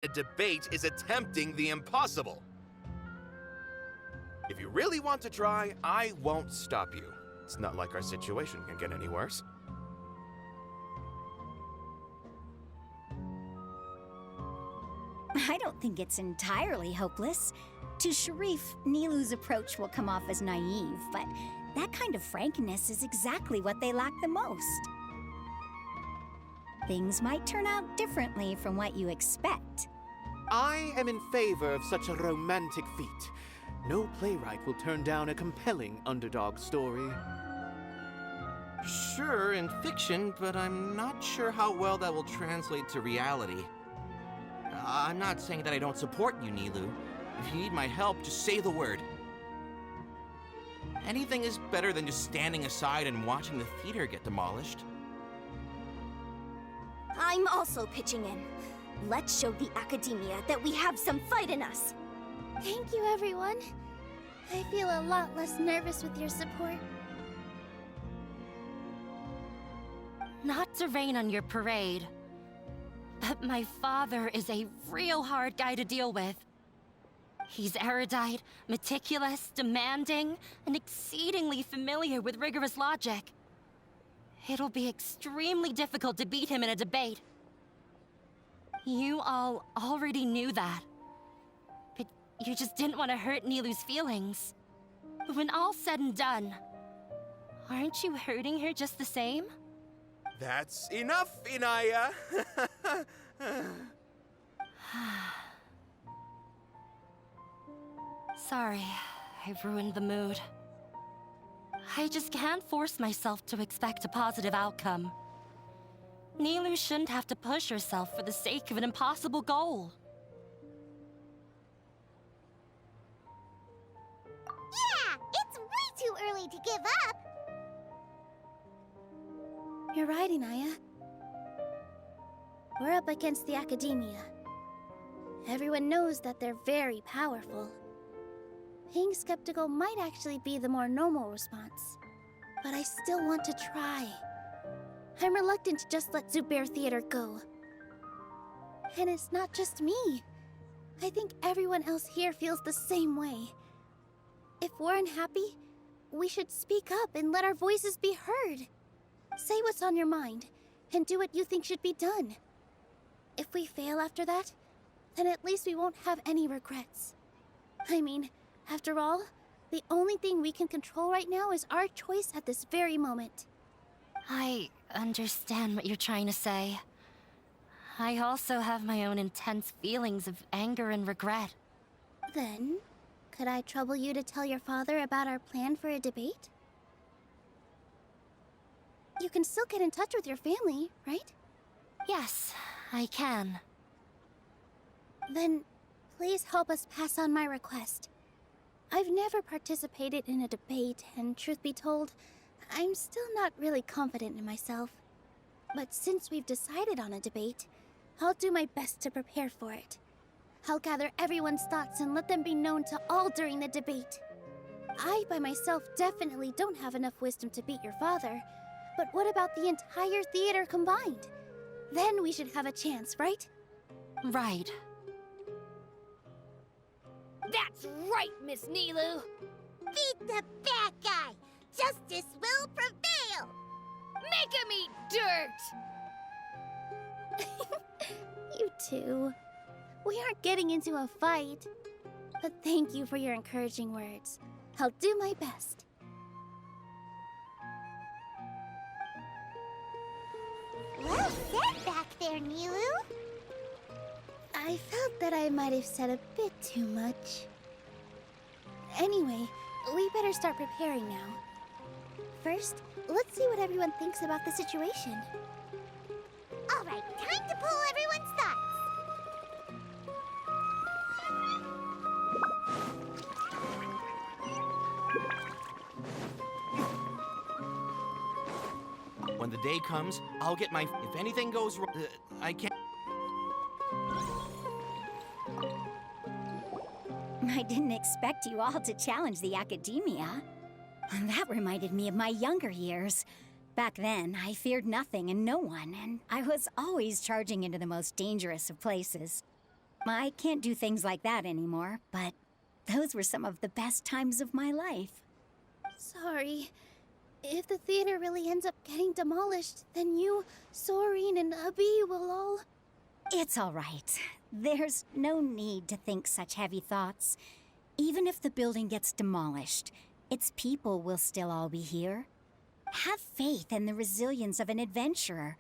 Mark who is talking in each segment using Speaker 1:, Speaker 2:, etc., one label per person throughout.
Speaker 1: A debate is attempting the impossible. If you really want to try, I won't stop you. It's not like our situation can get any worse.
Speaker 2: I don't think it's entirely hopeless. To Sharif, NILOU's approach will come off as naive, but that kind of frankness is exactly what they lack the most. Things might turn out differently from what you expect.
Speaker 3: I am in favor of such a romantic feat. No playwright will turn down a compelling underdog story.
Speaker 4: Sure, in fiction, but I'm not sure how well that will translate to reality. I'm not saying that I don't support you, NILOU. If you need my help, just say the word. Anything is better than just standing aside and watching the theater get demolished.
Speaker 5: I'm also pitching in. Let's show the Academia that we have some fight in us.
Speaker 6: Thank you, everyone. I feel a lot less nervous with your support.
Speaker 7: Not to rain on your parade, but my father is a real hard guy to deal with. He's erudite, meticulous, demanding, and exceedingly familiar with rigorous logic. It'll be extremely difficult to beat him in a debate. You all already knew that. But you just didn't want to hurt NILOU's feelings. When all's said and done, aren't you hurting her just the same?
Speaker 1: That's enough, Inaya!
Speaker 7: Sorry, I ruined the mood. I just can't force myself to expect a positive outcome. NILOU shouldn't have to push herself for the sake of an impossible goal.
Speaker 6: Yeah, it's way too early to give up. You're right, Inaya. We're up against the Academia. Everyone knows that they're very powerful. Being skeptical might actually be the more normal response. But I still want to try. I'm reluctant to just let Zubair Theater go. And it's not just me. I think everyone else here feels the same way. If we're unhappy, we should speak up and let our voices be heard. Say what's on your mind, and do what you think should be done. If we fail after that, then at least we won't have any regrets. I mean, after all, the only thing we can control right now is our choice at this very moment.
Speaker 7: I understand what you're trying to say. I also have my own intense feelings of anger and regret.
Speaker 6: Then, could I trouble you to tell your father about our plan for a debate? You can still get in touch with your family, right?
Speaker 7: Yes, I can.
Speaker 6: Then, please help us pass on my request. I've never participated in a debate, and truth be told, I'm still not really confident in myself. But since we've decided on a debate, I'll do my best to prepare for it. I'll gather everyone's thoughts and let them be known to all during the debate. I, by myself, definitely don't have enough wisdom to beat your father. But what about the entire theater combined? Then we should have a chance, right?
Speaker 7: Right.
Speaker 5: That's right, Miss NILOU.
Speaker 6: Beat the bad guy! Justice will prevail!
Speaker 5: Make him eat dirt!
Speaker 6: You two. We aren't getting into a fight. But thank you for your encouraging words. I'll do my best.
Speaker 8: Well said back there, NILOU.
Speaker 6: I felt that I might have said a bit too much. Anyway, we better start preparing now. First, let's see what everyone thinks about the situation.
Speaker 8: All right, time to pull everyone's thoughts.
Speaker 4: When the day comes, I'll get my... If anything goes wrong, I can't...
Speaker 2: I didn't expect you all to challenge the Academia. That reminded me of my younger years. Back then, I feared nothing and no one, and I was always charging into the most dangerous of places. I can't do things like that anymore, but those were some of the best times of my life.
Speaker 6: Sorry. If the theater really ends up getting demolished, then you, Soren, and Abi will all...
Speaker 2: It's all right. There's no need to think such heavy thoughts. Even if the building gets demolished, its people will still all be here. Have faith in the resilience of an adventurer.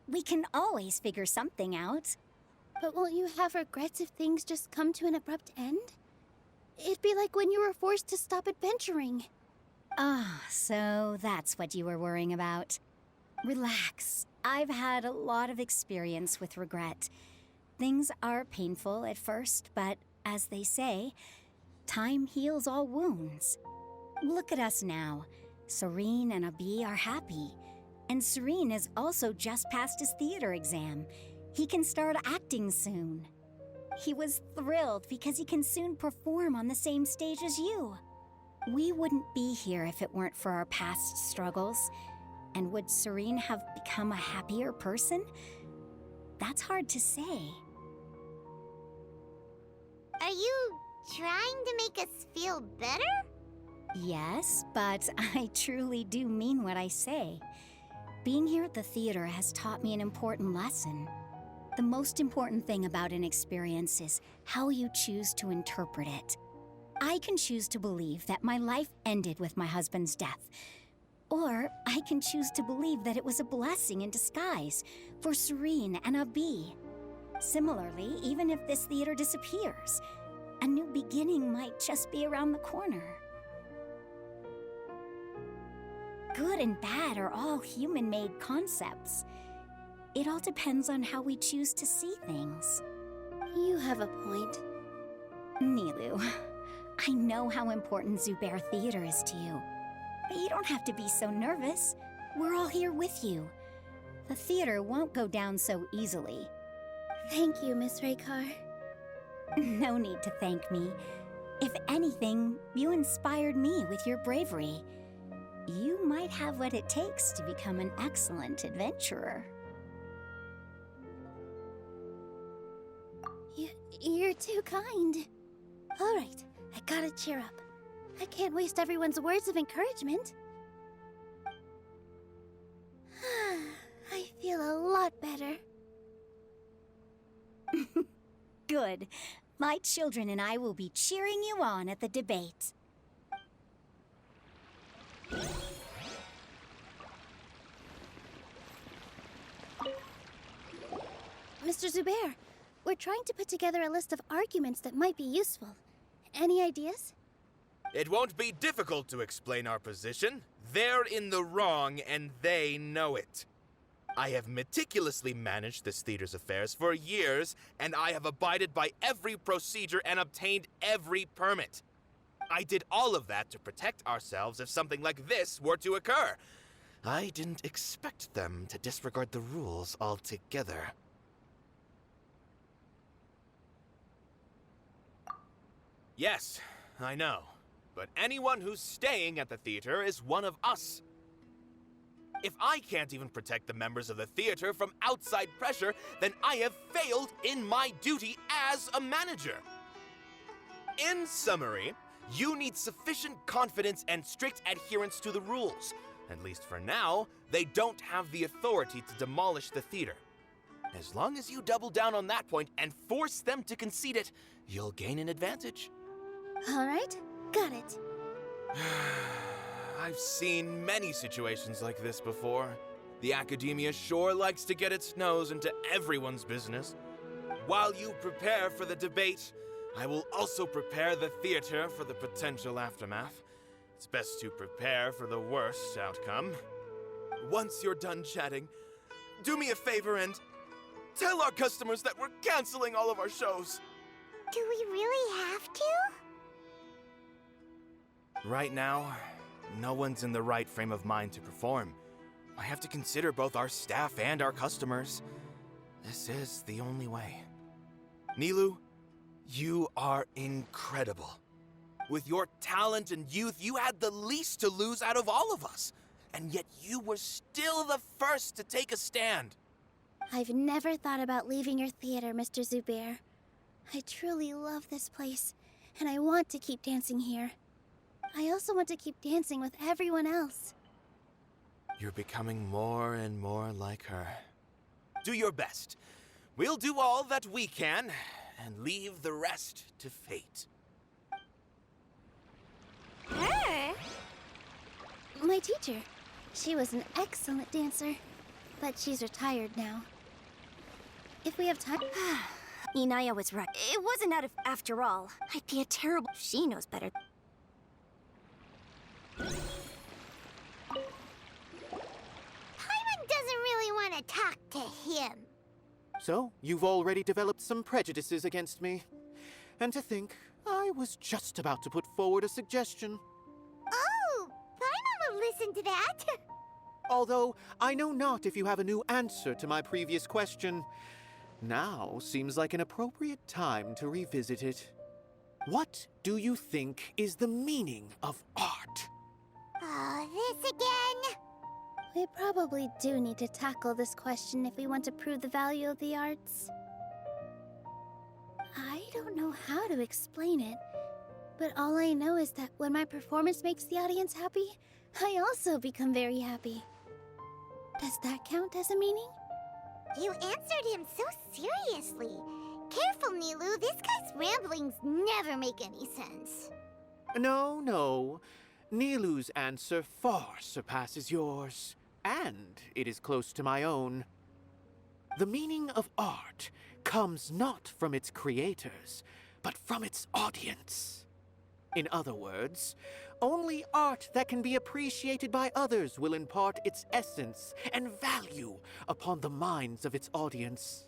Speaker 2: We can always figure something out.
Speaker 6: But won't you have regrets if things just come to an abrupt end? It'd be like when you were forced to stop adventuring.
Speaker 2: Ah, so that's what you were worrying about. Relax. I've had a lot of experience with regret. Things are painful at first, but as they say, time heals all wounds. Look at us now. Serene and Abi are happy. And Serene has also just passed his theater exam. He can start acting soon. He was thrilled because he can soon perform on the same stage as you. We wouldn't be here if it weren't for our past struggles. And would Serene have become a happier person? That's hard to say.
Speaker 8: Are you trying to make us feel better?
Speaker 2: Yes, but I truly do mean what I say. Being here at the theater has taught me an important lesson. The most important thing about an experience is how you choose to interpret it. I can choose to believe that my life ended with my husband's death. Or I can choose to believe that it was a blessing in disguise for Serene and Abi. Similarly, even if this theater disappears, a new beginning might just be around the corner. Good and bad are all human-made concepts. It all depends on how we choose to see things.
Speaker 6: You have a point.
Speaker 2: NILOU, I know how important Zubair Theater is to you. But you don't have to be so nervous. We're all here with you. The theater won't go down so easily.
Speaker 6: Thank you, Miss Raykar.
Speaker 2: No need to thank me. If anything, you inspired me with your bravery. You might have what it takes to become an excellent adventurer.
Speaker 6: You're too kind. All right, I gotta cheer up. I can't waste everyone's words of encouragement. I feel a lot better.
Speaker 2: Good. My children and I will be cheering you on at the debate.
Speaker 6: Mr. Zubair, we're trying to put together a list of arguments that might be useful. Any ideas?
Speaker 1: It won't be difficult to explain our position. They're in the wrong, and they know it. I have meticulously managed this theater's affairs for years, and I have abided by every procedure and obtained every permit. I did all of that to protect ourselves if something like this were to occur. I didn't expect them to disregard the rules altogether. Yes, I know. But anyone who's staying at the theater is one of us. If I can't even protect the members of the theater from outside pressure, then I have failed in my duty as a manager. In summary, you need sufficient confidence and strict adherence to the rules. At least for now, they don't have the authority to demolish the theater. As long as you double down on that point and force them to concede it, you'll gain an advantage.
Speaker 6: All right, got it.
Speaker 1: I've seen many situations like this before. The academia sure likes to get its nose into everyone's business. While you prepare for the debate, I will also prepare the theater for the potential aftermath. It's best to prepare for the worst outcome. Once you're done chatting, do me a favor and tell our customers that we're canceling all of our shows.
Speaker 8: Do we really have to?
Speaker 1: Right now, no one's in the right frame of mind to perform. I have to consider both our staff and our customers. This is the only way. NILOU, you are incredible. With your talent and youth, you had the least to lose out of all of us. And yet you were still the first to take a stand.
Speaker 6: I've never thought about leaving your theater, Mr. Zubair. I truly love this place, and I want to keep dancing here. I also want to keep dancing with everyone else.
Speaker 1: You're becoming more and more like her. Do your best. We'll do all that we can, and leave the rest to fate.
Speaker 8: Her?
Speaker 6: My teacher. She was an excellent dancer, but she's retired now. If we have time...
Speaker 5: Inaya was right. It wasn't after all. I'd be a terrible... She knows better.
Speaker 8: Paimon doesn't really want to talk to him.
Speaker 3: So, you've already developed some prejudices against me. And to think, I was just about to put forward a suggestion.
Speaker 8: Oh, Paimon will listen to that.
Speaker 3: Although, I know not if you have a new answer to my previous question. Now seems like an appropriate time to revisit it. What do you think is the meaning of art?
Speaker 8: Oh, this again?
Speaker 6: We probably do need to tackle this question if we want to prove the value of the arts. I don't know how to explain it, but all I know is that when my performance makes the audience happy, I also become very happy. Does that count as a meaning?
Speaker 8: You answered him so seriously. Careful, NILOU. This guy's ramblings never make any sense.
Speaker 3: No. NILOU's answer far surpasses yours, and it is close to my own. The meaning of art comes not from its creators, but from its audience. In other words, only art that can be appreciated by others will impart its essence and value upon the minds of its audience.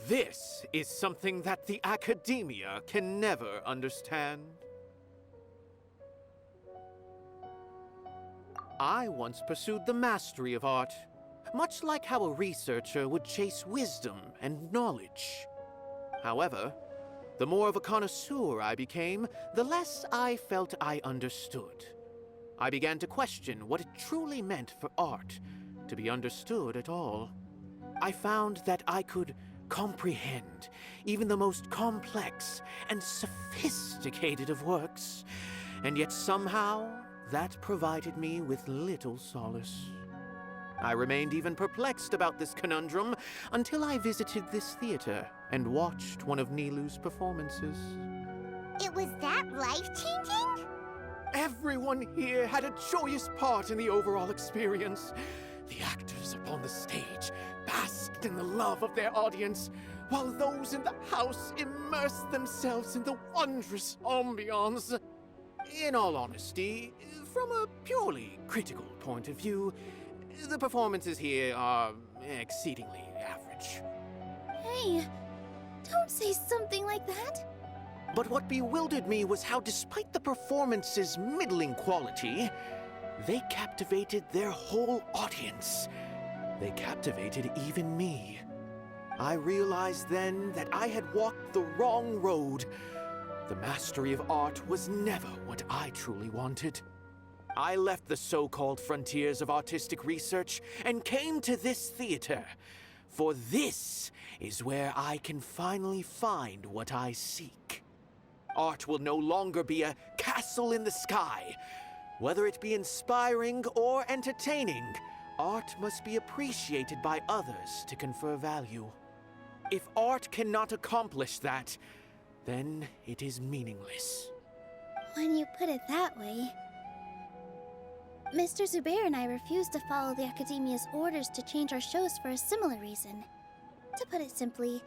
Speaker 3: This is something that the academia can never understand. I once pursued the mastery of art, much like how a researcher would chase wisdom and knowledge. However, the more of a connoisseur I became, the less I felt I understood. I began to question what it truly meant for art to be understood at all. I found that I could comprehend even the most complex and sophisticated of works, and yet somehow that provided me with little solace. I remained even perplexed about this conundrum until I visited this theater and watched one of NILOU's performances.
Speaker 8: It was that life-changing?
Speaker 3: Everyone here had a joyous part in the overall experience. The actors upon the stage basked in the love of their audience, while those in the house immersed themselves in the wondrous ambiance. In all honesty, from a purely critical point of view, the performances here are exceedingly average.
Speaker 6: Hey, don't say something like that.
Speaker 3: But what bewildered me was how, despite the performance's middling quality, they captivated their whole audience. They captivated even me. I realized then that I had walked the wrong road. The mastery of art was never what I truly wanted. I left the so-called frontiers of artistic research and came to this theater, for this is where I can finally find what I seek. Art will no longer be a castle in the sky. Whether it be inspiring or entertaining, art must be appreciated by others to confer value. If art cannot accomplish that, then it is meaningless.
Speaker 6: When you put it that way... Mr. Zubair and I refused to follow the Academia's orders to change our shows for a similar reason. To put it simply,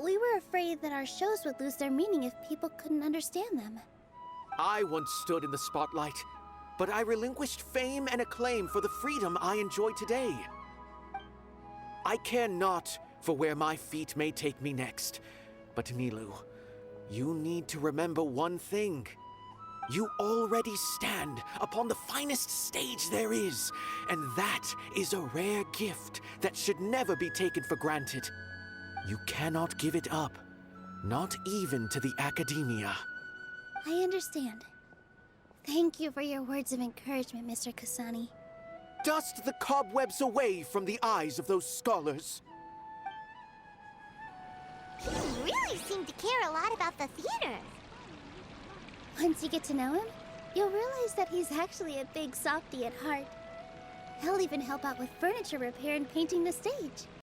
Speaker 6: we were afraid that our shows would lose their meaning if people couldn't understand them.
Speaker 3: I once stood in the spotlight, but I relinquished fame and acclaim for the freedom I enjoy today. I care not for where my feet may take me next, but NILOU, you need to remember one thing. You already stand upon the finest stage there is, and that is a rare gift that should never be taken for granted. You cannot give it up, not even to the Academia.
Speaker 6: I understand. Thank you for your words of encouragement, Mr. Kasani.
Speaker 3: Dust the cobwebs away from the eyes of those scholars.
Speaker 8: He really really seem to care a lot about the theater.
Speaker 6: Once you get to know him, you'll realize that he's actually a big softie at heart. He'll even help out with furniture repair and painting the stage.